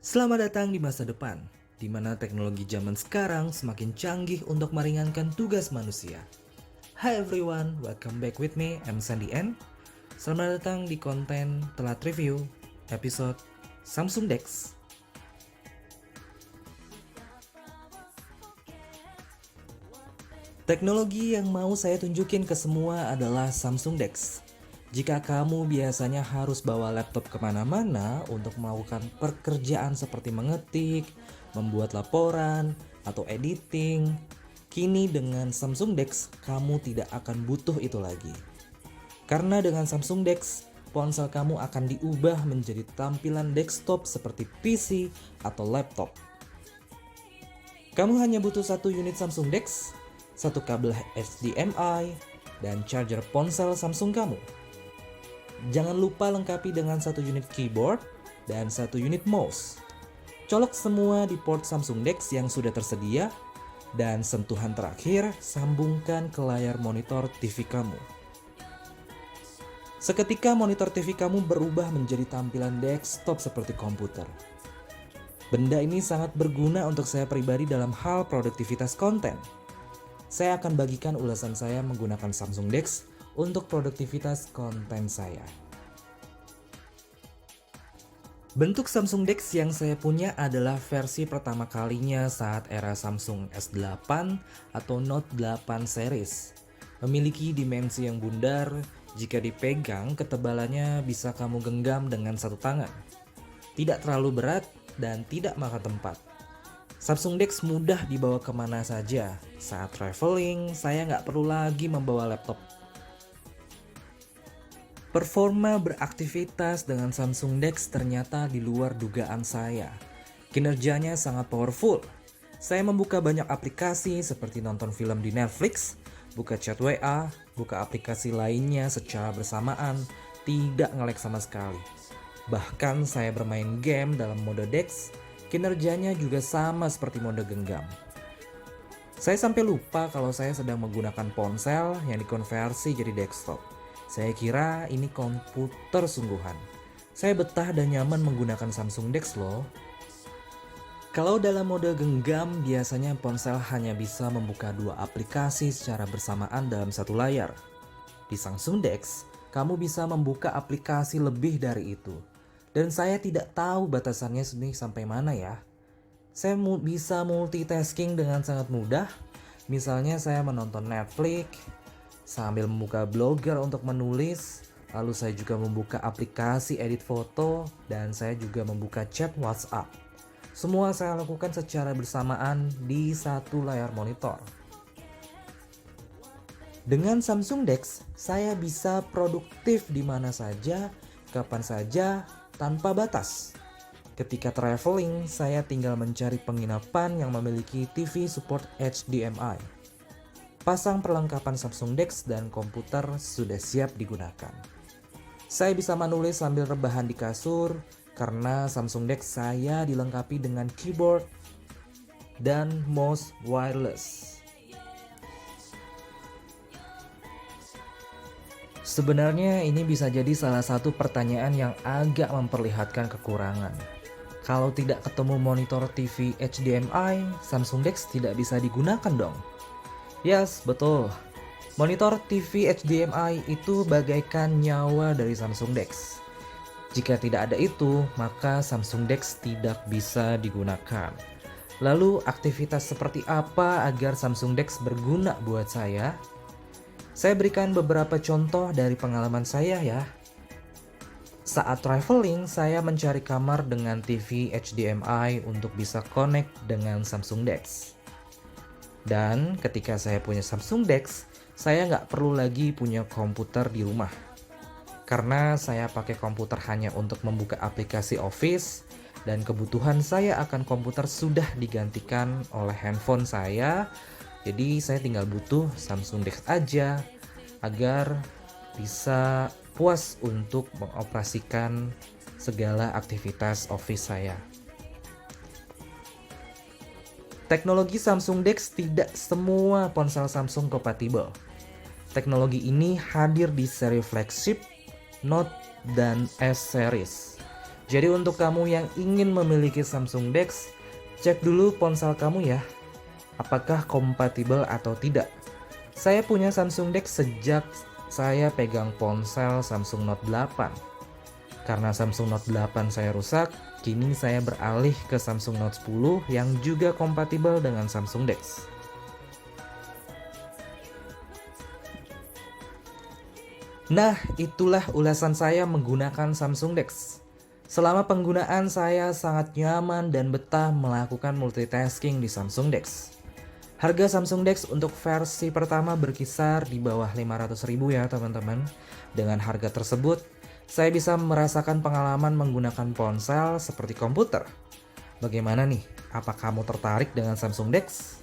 Selamat datang di masa depan, di mana teknologi zaman sekarang semakin canggih untuk meringankan tugas manusia. Hi everyone, welcome back with me, I'm Sandy N. Selamat datang di konten Telat Review, episode Samsung Dex. Teknologi yang mau saya tunjukin ke semua adalah Samsung Dex. Jika kamu biasanya harus bawa laptop kemana-mana untuk melakukan pekerjaan seperti mengetik, membuat laporan, atau editing, kini dengan Samsung Dex kamu tidak akan butuh itu lagi. Karena dengan Samsung Dex, ponsel kamu akan diubah menjadi tampilan desktop seperti PC atau laptop. Kamu hanya butuh satu unit Samsung Dex, satu kabel HDMI, dan charger ponsel Samsung kamu. Jangan lupa lengkapi dengan satu unit keyboard dan satu unit mouse. Colok semua di port Samsung Dex yang sudah tersedia, dan sentuhan terakhir sambungkan ke layar monitor TV kamu. Seketika monitor TV kamu berubah menjadi tampilan desktop seperti komputer. Benda ini sangat berguna untuk saya pribadi dalam hal produktivitas konten. Saya akan bagikan ulasan saya menggunakan Samsung Dex untuk produktivitas konten saya. Bentuk Samsung Dex yang saya punya adalah versi pertama kalinya saat era Samsung S8 atau Note 8 series. Memiliki dimensi yang bundar, jika dipegang ketebalannya bisa kamu genggam dengan satu tangan. Tidak terlalu berat dan tidak makan tempat. Samsung Dex mudah dibawa kemana saja. Saat traveling, saya nggak perlu lagi membawa laptop. Performa beraktivitas dengan Samsung Dex ternyata di luar dugaan saya. Kinerjanya sangat powerful. Saya membuka banyak aplikasi seperti nonton film di Netflix, buka chat WA, buka aplikasi lainnya secara bersamaan, tidak nge-lag sama sekali. Bahkan saya bermain game dalam mode Dex, kinerjanya juga sama seperti mode genggam. Saya sampai lupa kalau saya sedang menggunakan ponsel yang dikonversi jadi desktop. Saya kira ini komputer sungguhan. Saya betah dan nyaman menggunakan Samsung Dex loh. Kalau dalam mode genggam, biasanya ponsel hanya bisa membuka dua aplikasi secara bersamaan dalam satu layar. Di Samsung Dex, kamu bisa membuka aplikasi lebih dari itu. Dan saya tidak tahu batasannya sampai mana ya. Saya bisa multitasking dengan sangat mudah. Misalnya saya menonton Netflix, sambil membuka blogger untuk menulis. Lalu saya juga membuka aplikasi edit foto, dan saya juga membuka chat WhatsApp. Semua saya lakukan secara bersamaan di satu layar monitor. Dengan Samsung Dex, saya bisa produktif di mana saja, kapan saja, tanpa batas. Ketika traveling, saya tinggal mencari penginapan yang memiliki TV support HDMI. Pasang perlengkapan Samsung Dex dan komputer sudah siap digunakan. Saya bisa menulis sambil rebahan di kasur karena Samsung Dex saya dilengkapi dengan keyboard dan mouse wireless. Sebenarnya ini bisa jadi salah satu pertanyaan yang agak memperlihatkan kekurangan. Kalau tidak ketemu monitor TV HDMI, Samsung Dex tidak bisa digunakan dong. Yes, betul. Monitor TV HDMI itu bagaikan nyawa dari Samsung Dex. Jika tidak ada itu, maka Samsung Dex tidak bisa digunakan. Lalu aktivitas seperti apa agar Samsung Dex berguna buat saya? Saya berikan beberapa contoh dari pengalaman saya ya. Saat traveling, saya mencari kamar dengan TV HDMI untuk bisa connect dengan Samsung Dex. Dan ketika saya punya Samsung Dex, saya nggak perlu lagi punya komputer di rumah. Karena saya pakai komputer hanya untuk membuka aplikasi Office, dan kebutuhan saya akan komputer sudah digantikan oleh handphone saya. Jadi saya tinggal butuh Samsung Dex aja agar bisa puas untuk mengoperasikan segala aktivitas Office saya. Teknologi Samsung Dex tidak semua ponsel Samsung kompatibel. Teknologi ini hadir di seri flagship, Note, dan S series. Jadi untuk kamu yang ingin memiliki Samsung DeX, cek dulu ponsel kamu ya, apakah kompatibel atau tidak. Saya punya Samsung DeX sejak saya pegang ponsel Samsung Note 8. Karena Samsung Note 8 saya rusak, kini saya beralih ke Samsung Note 10 yang juga kompatibel dengan Samsung DeX. Nah, itulah ulasan saya menggunakan Samsung DeX. Selama penggunaan saya sangat nyaman dan betah melakukan multitasking di Samsung DeX. Harga Samsung DeX untuk versi pertama berkisar di bawah 500.000 ya teman-teman. Dengan harga tersebut, saya bisa merasakan pengalaman menggunakan ponsel seperti komputer. Bagaimana nih? Apa kamu tertarik dengan Samsung DeX?